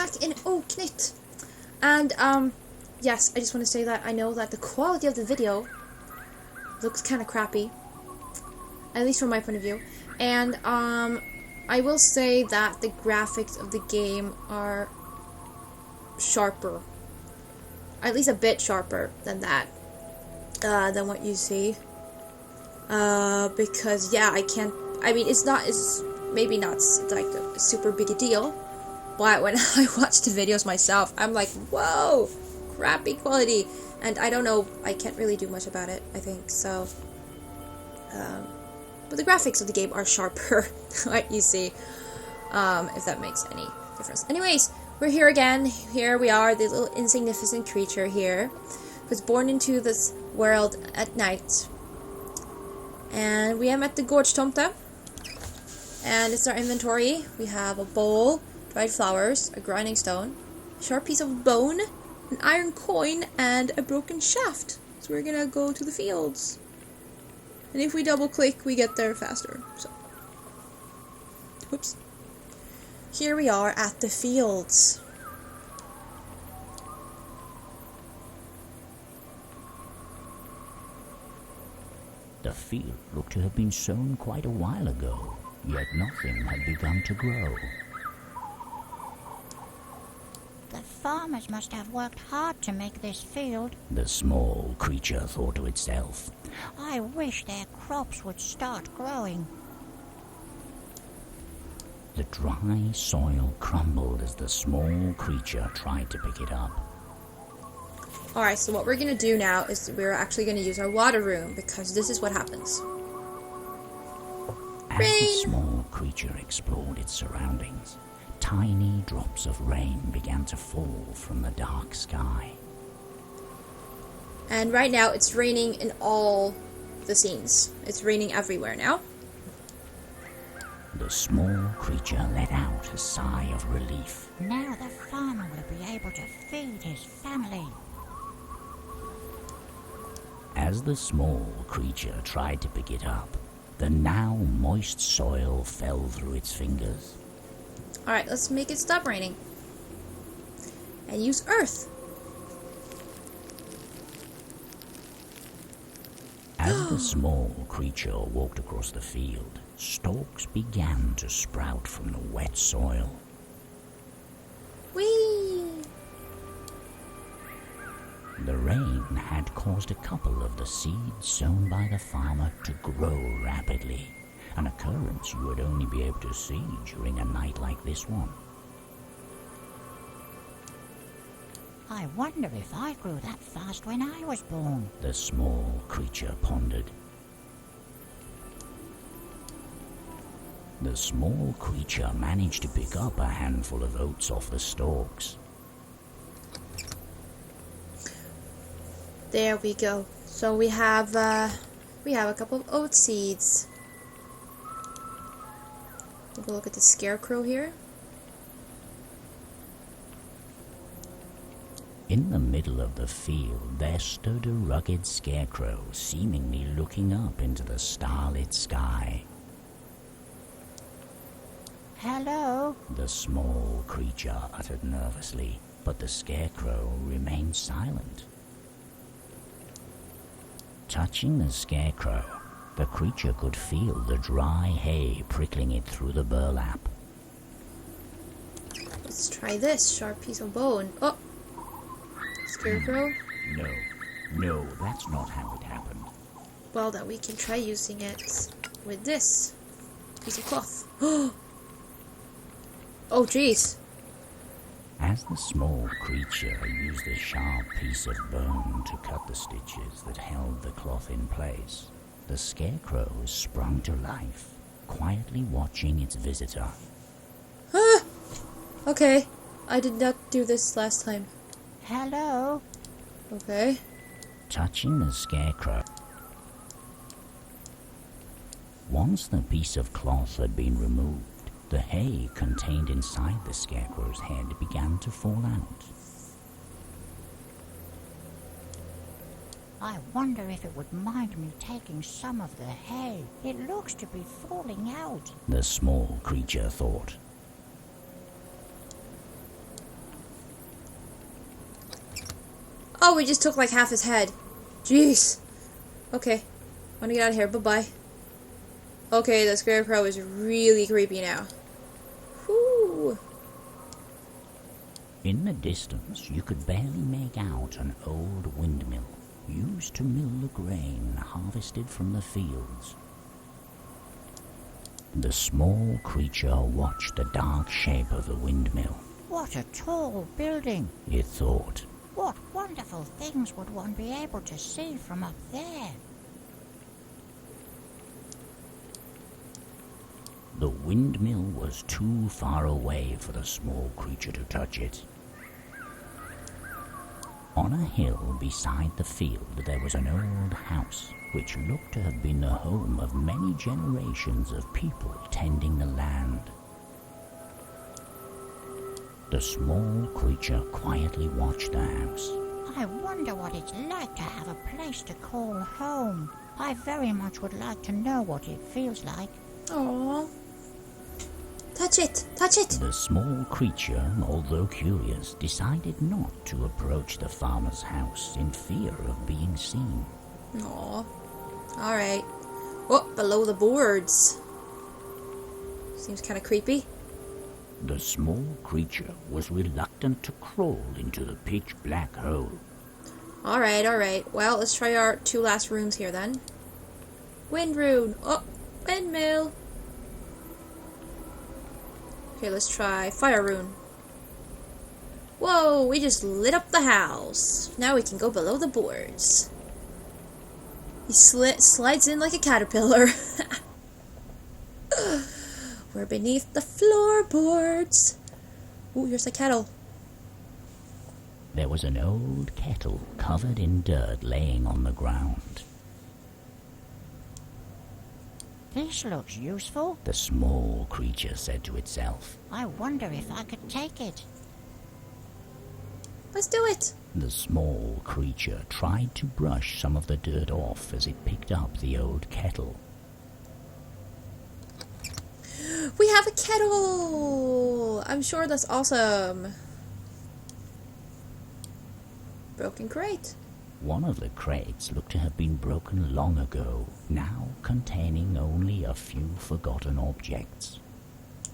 back in Oknytt. And, yes, I just want to say that I know that the quality of the video looks kind of crappy. At least from my point of view. And, I will say that the graphics of the game are sharper. At least a bit sharper than that. Than what you see. Because, yeah, it's maybe not like a super big a deal, but when I watch the videos myself, I'm like, whoa, crappy quality, and I don't know, I can't really do much about it, I think, so, but the graphics of the game are sharper, what you see, if that makes any difference. Anyways, we're here again. Here we are, the little insignificant creature here, who's born into this world at night. And we are at the hustomte. And it's our inventory. We have a bowl, dried flowers, a grinding stone, a sharp piece of bone, an iron coin, and a broken shaft. So we're gonna go to the fields. And if we double click, we get there faster. So, whoops. Here we are at the fields. The field looked to have been sown quite a while ago, yet nothing had begun to grow. The farmers must have worked hard to make this field. The small creature thought to itself. I wish their crops would start growing. The dry soil crumbled as the small creature tried to pick it up. Alright, so what we're going to do now is we're actually going to use our water room, because this is what happens. As the small creature explored its surroundings, tiny drops of rain began to fall from the dark sky. And right now it's raining in all the scenes. It's raining everywhere now. The small creature let out a sigh of relief. Now the farmer will be able to feed his family. As the small creature tried to pick it up, the now moist soil fell through its fingers. Alright, let's make it stop raining. And use earth. As the small creature walked across the field, stalks began to sprout from the wet soil. Whee! The rain had caused a couple of the seeds sown by the farmer to grow rapidly, an occurrence you would only be able to see during a night like this one. I wonder if I grew that fast when I was born. The small creature pondered. The small creature managed to pick up a handful of oats off the stalks. There we go. So we have a couple of oat seeds. We'll look at the scarecrow here. In the middle of the field, there stood a rugged scarecrow, seemingly looking up into the starlit sky. Hello? The small creature uttered nervously, but the scarecrow remained silent. Touching the scarecrow, the creature could feel the dry hay prickling it through the burlap. Let's try this sharp piece of bone. Oh! Scarecrow? No, that's not how it happened. Well, then we can try using it with this piece of cloth. Oh, jeez. As the small creature used a sharp piece of bone to cut the stitches that held the cloth in place, the scarecrow sprung to life, quietly watching its visitor. Ah! Okay, I did not do this last time. Hello? Okay. Touching the scarecrow. Once the piece of cloth had been removed, the hay contained inside the scarecrow's head began to fall out. I wonder if it would mind me taking some of the hay. It looks to be falling out. The small creature thought. Oh, we just took like half his head. Jeez. Okay. Wanna get out of here. Bye-bye. Okay, the scarecrow is really creepy now. Whoo. In the distance, you could barely make out an old windmill used to mill the grain harvested from the fields. The small creature watched the dark shape of the windmill. What a tall building! It thought. What wonderful things would one be able to see from up there? The windmill was too far away for the small creature to touch it. On a hill beside the field there was an old house, which looked to have been the home of many generations of people tending the land. The small creature quietly watched the house. I wonder what it's like to have a place to call home. I very much would like to know what it feels like. Aww. Touch it! Touch it! The small creature, although curious, decided not to approach the farmer's house in fear of being seen. Aww. Alright. Oh, below the boards. Seems kind of creepy. The small creature was reluctant to crawl into the pitch-black hole. Alright, alright. Well, let's try our 2 last runes here then. Wind rune. Oh, windmill. Okay, let's try fire rune. Whoa, we just lit up the house. Now we can go below the boards. He slides in like a caterpillar. We're beneath the floorboards. Ooh, here's the kettle. There was an old kettle covered in dirt laying on the ground. This looks useful. The small creature said to itself. I wonder if I could take it. Let's do it. The small creature tried to brush some of the dirt off as it picked up the old kettle. We have a kettle! I'm sure that's awesome. Broken crate. One of the crates looked to have been broken long ago, now containing only a few forgotten objects.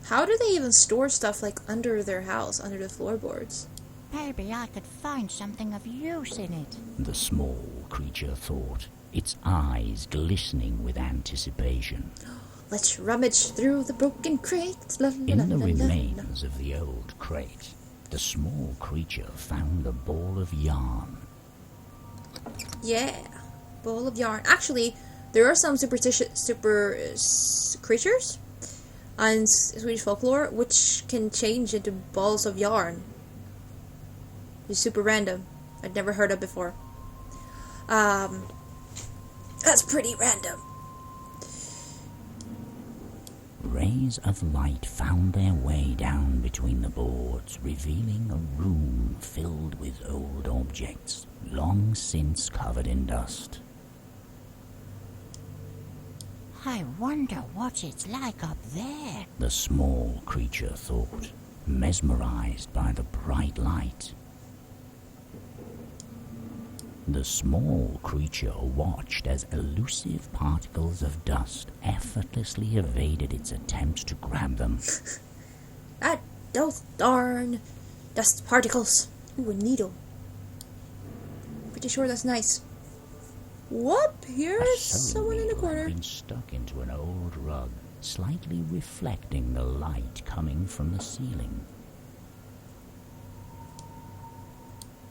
How do they even store stuff like under their house, under the floorboards? Maybe I could find something of use in it. The small creature thought, its eyes glistening with anticipation. Let's rummage through the broken crate. La, la, In la, the la, remains of the old crate, the small creature found a ball of yarn. Yeah, ball of yarn. Actually, there are some creatures on Swedish folklore which can change into balls of yarn. It's super random. I'd never heard of before. That's pretty random. Rays of light found their way down between the boards, revealing a room filled with old objects, long since covered in dust. I wonder what it's like up there. The small creature thought, mesmerized by the bright light. The small creature watched as elusive particles of dust effortlessly evaded its attempts to grab them. Those darn dust particles. Ooh, a needle. Pretty sure that's nice. Whoop! Here's someone in the corner. Been stuck into an old rug, slightly reflecting the light coming from the ceiling.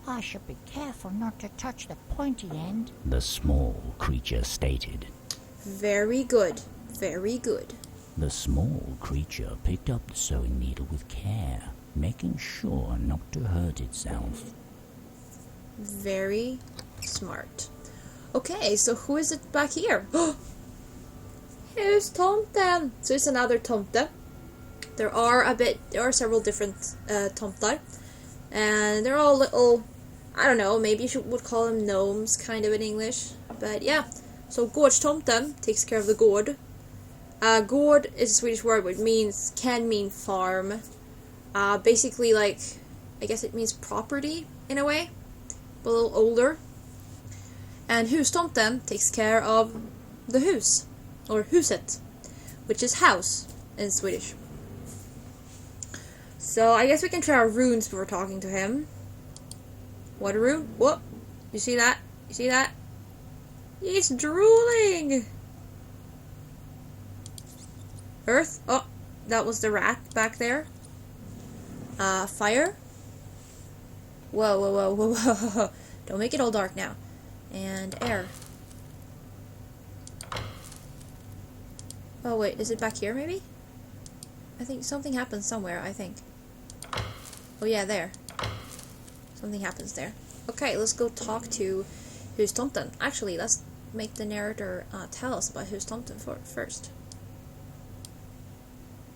I should be careful not to touch the pointy end. The small creature stated. Very good. Very good. The small creature picked up the sewing needle with care, making sure not to hurt itself. Very smart. Okay, so who is it back here? Hustomte. So it's another tomte. There are several different tomtar. And they're all little, I don't know, maybe you would call them gnomes, kind of in English. But yeah, so gårdstomten takes care of the gård. Gård is a Swedish word which can mean farm. Basically, like, I guess it means property, in a way. but a little older. And hustomten takes care of the hus, or huset, which is house in Swedish. So I guess we can try our runes before talking to him. What a rune? Whoop! You see that? You see that? He's drooling! Earth? Oh, that was the rat back there. Fire? Whoa, whoa, whoa, whoa, whoa, whoa. Don't make it all dark now. And air. Oh wait, is it back here maybe? I think something happens somewhere, I think. Oh yeah, there. Something happens there. Okay, let's go talk to hustomten. Actually, let's make the narrator tell us about hustomten first.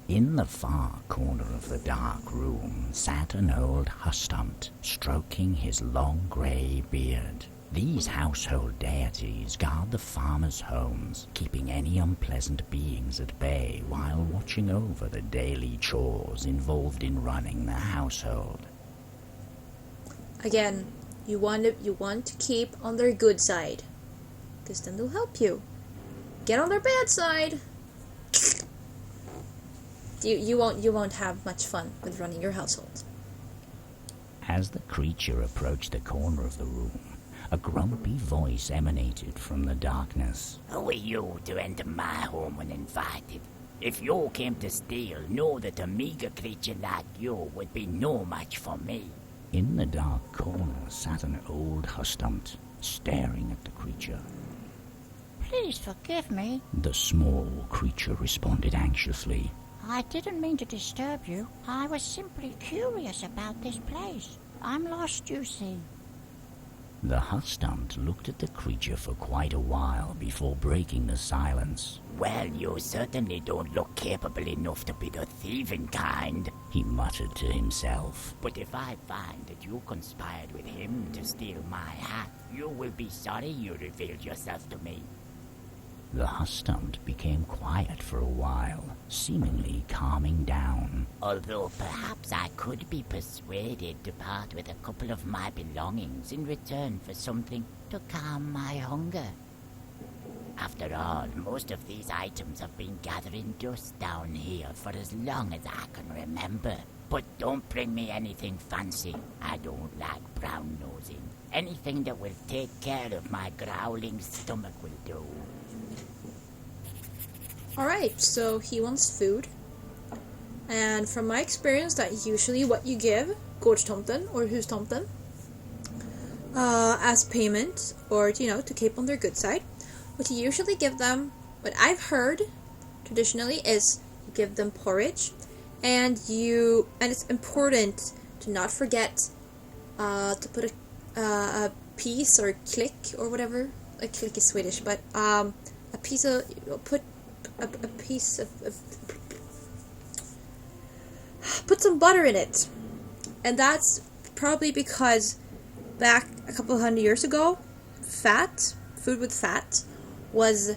In the far corner of the dark room sat an old hustomt, stroking his long grey beard. These household deities guard the farmers' homes, keeping any unpleasant beings at bay while watching over the daily chores involved in running the household. Again, you want to keep on their good side, because then they'll help you. Get on their bad side. You won't have much fun with running your household. As the creature approached the corner of the room, a grumpy voice emanated from the darkness. Who are you to enter my home uninvited? If you came to steal, know that a meager creature like you would be no match for me. In the dark corner sat an old hustomt, staring at the creature. Please forgive me. The small creature responded anxiously. I didn't mean to disturb you. I was simply curious about this place. I'm lost, you see. The hustomt looked at the creature for quite a while before breaking the silence. Well, you certainly don't look capable enough to be the thieving kind, he muttered to himself. But if I find that you conspired with him to steal my hat, you will be sorry you revealed yourself to me. The hustomt became quiet for a while, seemingly calming down. Although perhaps I could be persuaded to part with a couple of my belongings in return for something to calm my hunger. After all, most of these items have been gathering dust down here for as long as I can remember. But don't bring me anything fancy. I don't like brown nosing. Anything that will take care of my growling stomach will do. Alright, so he wants food. And from my experience, that's usually what you give gårdstomten or hustomten as payment, or to keep on their good side. What you usually give them, what I've heard traditionally, is you give them porridge, and it's important to not forget to put a piece or click or whatever. A click is Swedish, but a piece of put some butter in it. And that's probably because back a couple of hundred years ago, food with fat was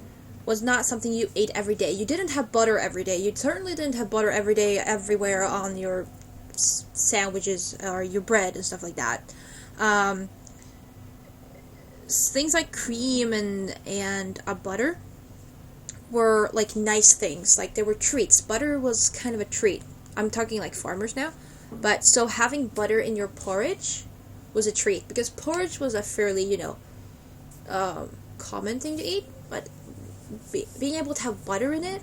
not something you ate every day. You didn't have butter every day. You certainly didn't have butter every day everywhere on your sandwiches or your bread and stuff like that. Things like cream and butter were like nice things, like they were treats. Butter was kind of a treat. I'm talking like farmers now, but so having butter in your porridge was a treat, because porridge was a fairly common thing to eat, but being able to have butter in it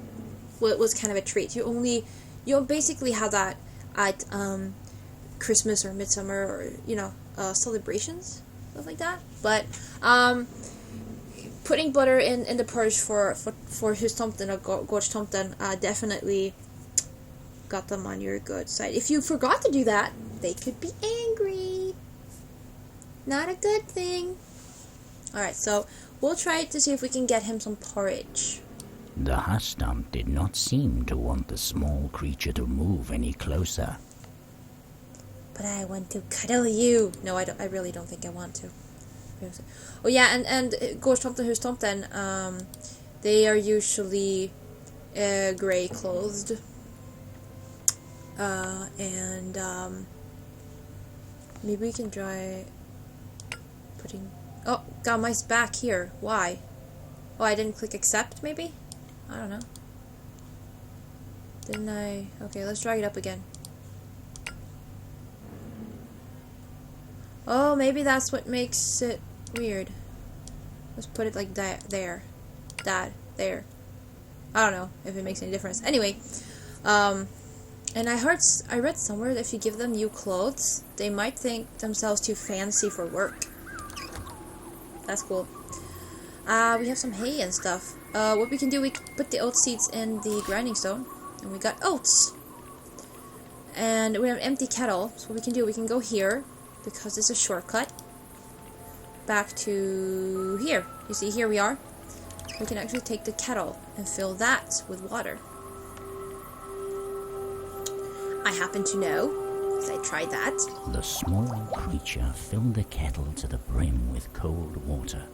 was kind of a treat. You basically have that at Christmas or midsummer or celebrations, stuff like that. But putting butter in the porridge for hustomten or gårdstomten definitely got them on your good side. If you forgot to do that, they could be angry. Not a good thing. Alright, so we'll try to see if we can get him some porridge. The hustomt did not seem to want the small creature to move any closer. But I want to cuddle you. No, I really don't think I want to. Oh yeah, and gårdstomten and hustomten, they are usually gray clothed. And maybe we can try putting... Oh, got my back here. Why? Oh, I didn't click accept, maybe? I don't know. Didn't I? Okay, let's drag it up again. Oh, maybe that's what makes it weird. Let's put it like that. There. That. There. I don't know if it makes any difference. Anyway, and I read somewhere that if you give them new clothes, they might think themselves too fancy for work. That's cool. We have some hay and stuff. What we can do, we can put the oat seeds in the grinding stone, and we got oats. And we have an empty kettle, so what we can do, we can go here, because it's a shortcut, back to here. You see, here we are. We can actually take the kettle and fill that with water. I happen to know, because I tried that. The small creature filled the kettle to the brim with cold water.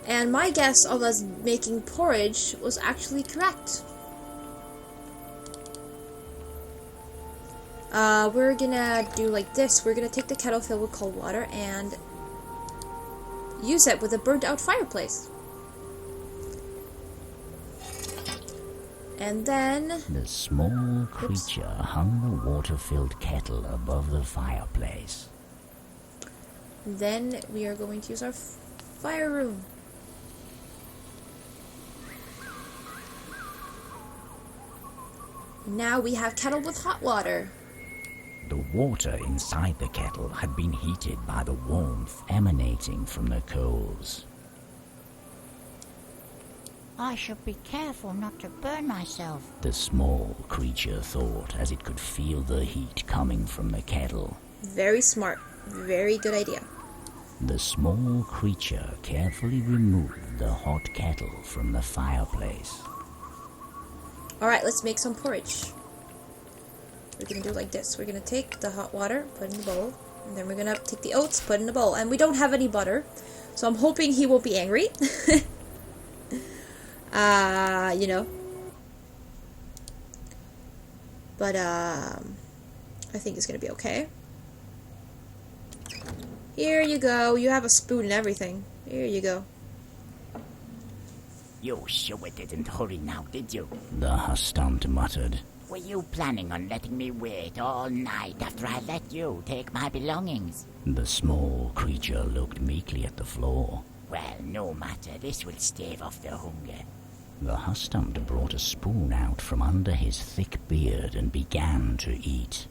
And my guess of us making porridge was actually correct. We're gonna do like this. We're gonna take the kettle filled with cold water and use it with a burnt out fireplace. And then... The small creature hung the water-filled kettle above the fireplace. Then we are going to use our fire room. Now we have kettle with hot water. The water inside the kettle had been heated by the warmth emanating from the coals. I should be careful not to burn myself. The small creature thought as it could feel the heat coming from the kettle. Very smart. Very good idea. The small creature carefully removed the hot kettle from the fireplace. Alright, let's make some porridge. We're gonna do it like this. We're gonna take the hot water, put it in the bowl, and then we're gonna take the oats, put it in the bowl. And we don't have any butter, so I'm hoping he won't be angry. You know. But, I think it's gonna be okay. Here you go. You have a spoon and everything. Here you go. You sure didn't hurry now, did you? The hustomt muttered. Were you planning on letting me wait all night after I let you take my belongings? The small creature looked meekly at the floor. Well, no matter. This will stave off the hunger. The hustomt brought a spoon out from under his thick beard and began to eat.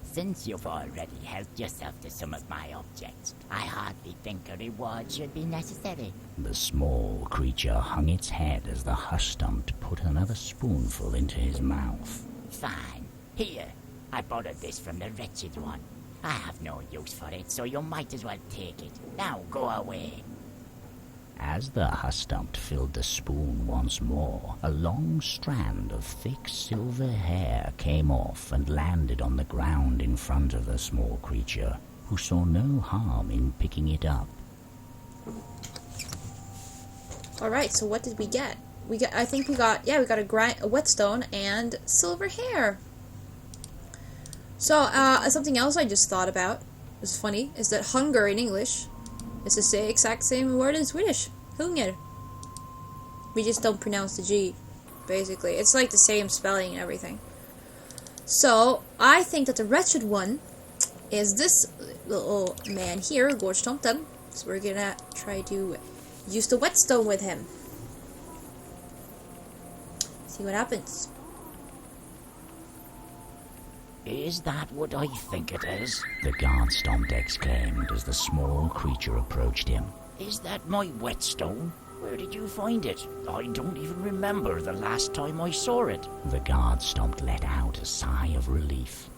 Since you've already helped yourself to some of my objects, I hardly think a reward should be necessary. The small creature hung its head as the hustomt put another spoonful into his mouth. Fine. Here, I borrowed this from the wretched one. I have no use for it, so you might as well take it. Now go away. As the hustomt filled the spoon once more, a long strand of thick silver hair came off and landed on the ground in front of the small creature, who saw no harm in picking it up. Alright, so what did we get? We got a whetstone and silver hair. So, something else I just thought about, was funny, is that hunger in English is the exact same word in Swedish. Hunger. We just don't pronounce the G, basically. It's like the same spelling and everything. So, I think that the wretched one is this little man here, Wardfire. So we're gonna try to use the whetstone with him. See what happens. Is that what I think it is? The guardstompt exclaimed as the small creature approached him. Is that my whetstone? Where did you find it? I don't even remember the last time I saw it. The guardstompt let out a sigh of relief.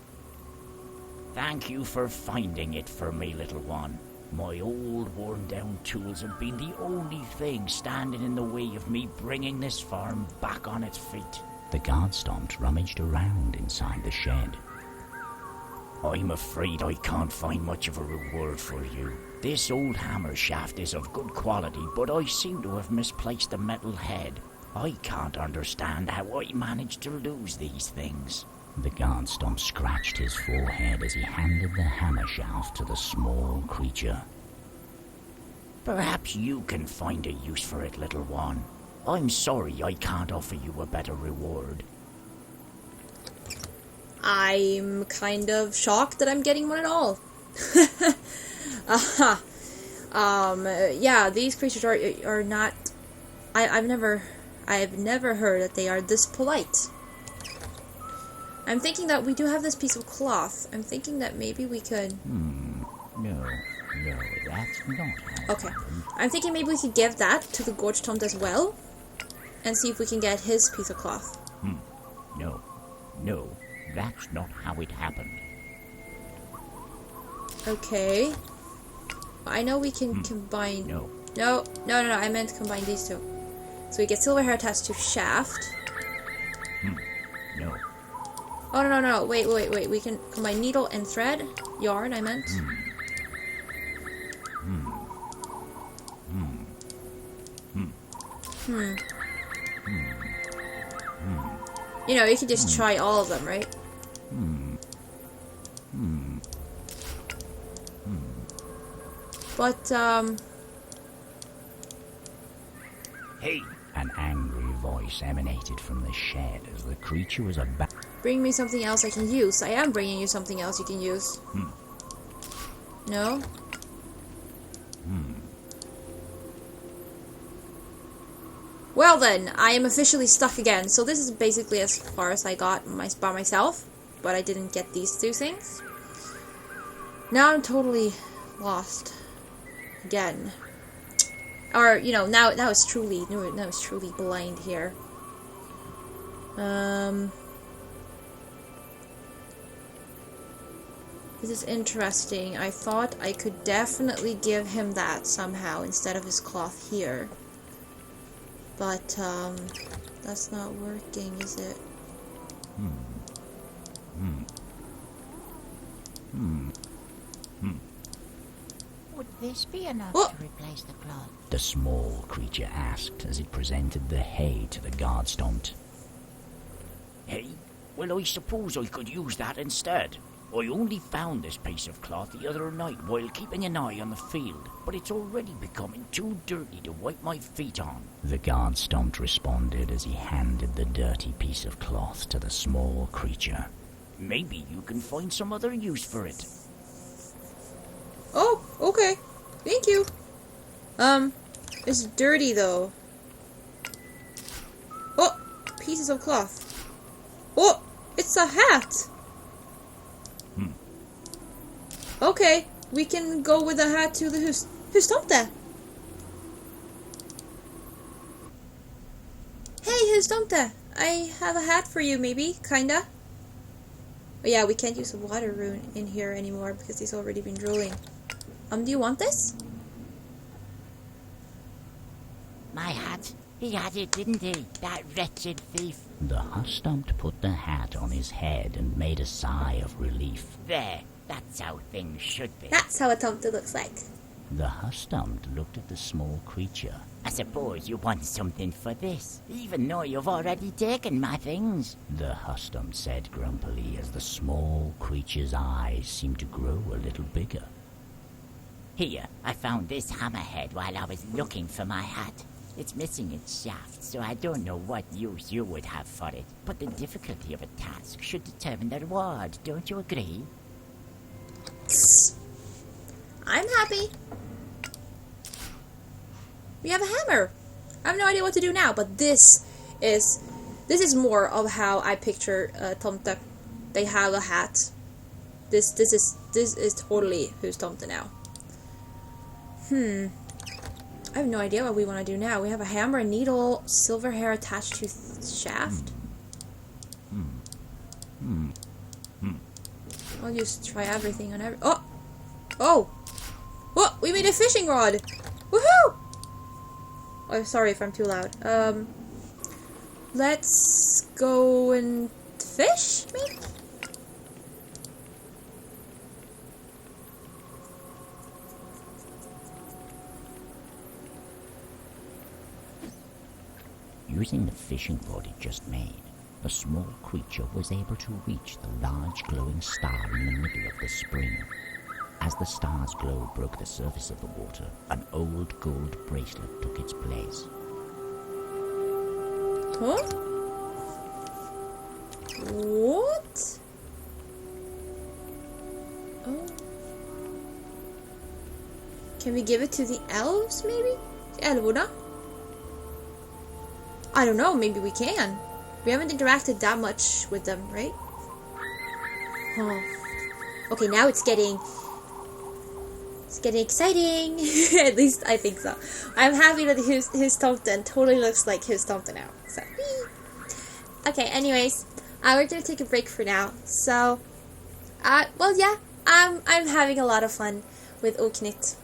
Thank you for finding it for me, little one. My old worn-down tools have been the only thing standing in the way of me bringing this farm back on its feet. The guardstompt rummaged around inside the shed. I'm afraid I can't find much of a reward for you. This old hammer shaft is of good quality, but I seem to have misplaced the metal head. I can't understand how I managed to lose these things. The guard stomp scratched his forehead as he handed the hammer shaft to the small creature. Perhaps you can find a use for it, little one. I'm sorry I can't offer you a better reward. I'm kind of shocked that I'm getting one at all. Yeah, these creatures are not. I've never heard that they are this polite. I'm thinking that we do have this piece of cloth. I'm thinking that maybe we could. No, that's not how. Okay, I'm thinking maybe we could give that to the hustomte as well, and see if we can get his piece of cloth. No, that's not how it happened. Okay. I know we can combine. No. I meant to combine these two. So we get silver hair attached to shaft. No. Oh, no. Wait. We can combine needle and thread. Yarn, I meant. You know, you can just try all of them, right? But, Hey! An angry voice emanated from the shed as the creature was about. bring me something else I can use. I am bringing you something else you can use. No? Well then, I am officially stuck again. So this is basically as far as I got by myself. But I didn't get these two things. Now I'm totally lost. Again. Or, you know, now it's truly blind here. This is interesting. I thought I could definitely give him that somehow instead of his cloth here. But, that's not working, is it? Would this be enough Oh! to replace the cloth? The small creature asked as it presented the hay to the guard stomp. Hey? Well, I suppose I could use that instead. I only found this piece of cloth the other night while keeping an eye on the field, but it's already becoming too dirty to wipe my feet on. The guard stomp responded as he handed the dirty piece of cloth to the small creature. Maybe you can find some other use for it. Oh, okay. Thank you. It's dirty though. Oh, pieces of cloth. Oh, it's a hat. Okay, we can go with the hat to the hustomte. Hey, hustomte. I have a hat for you, maybe, kinda. Oh yeah, we can't use the water rune in here anymore because he's already been drooling. Do you want this? My hat? He had it, didn't he? That wretched thief. The hustomte put the hat on his head and made a sigh of relief. There. That's how things should be. That's how a tomte looks like. The hustomte looked at the small creature. I suppose you want something for this, even though you've already taken my things. The hustomte said grumpily as the small creature's eyes seemed to grow a little bigger. Here, I found this hammerhead while I was looking for my hat. It's missing its shaft, so I don't know what use you would have for it. But the difficulty of a task should determine the reward, don't you agree? I'm happy. We have a hammer. I have no idea what to do now, but this is more of how I picture tomte. They have a hat. This is totally hustomte now. I have no idea what we want to do now. We have a hammer, a needle, silver hair attached to shaft. I'll just try everything on every. Oh! We made a fishing rod. Woohoo! Oh, sorry if I'm too loud. Let's go and fish, maybe? Using the fishing rod it just made, the small creature was able to reach the large glowing star in the middle of the spring. As the star's glow broke the surface of the water, an old gold bracelet took its place. Huh? What? Oh. Can we give it to the elves, maybe? Älvorna? I don't know, maybe we can. We haven't interacted that much with them, right? Huh. Okay, now it's getting exciting. At least I think so. I'm happy that hustomte totally looks like hustomte now. So, okay, anyways, we're gonna take a break for now. So, well, yeah, I'm having a lot of fun with Oknytt.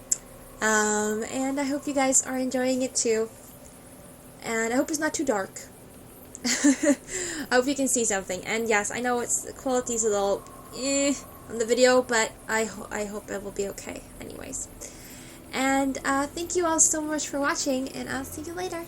And I hope you guys are enjoying it too. And I hope it's not too dark. I hope you can see something. And yes, I know the quality's a little on the video, but I hope it will be okay anyways. And thank you all so much for watching, and I'll see you later.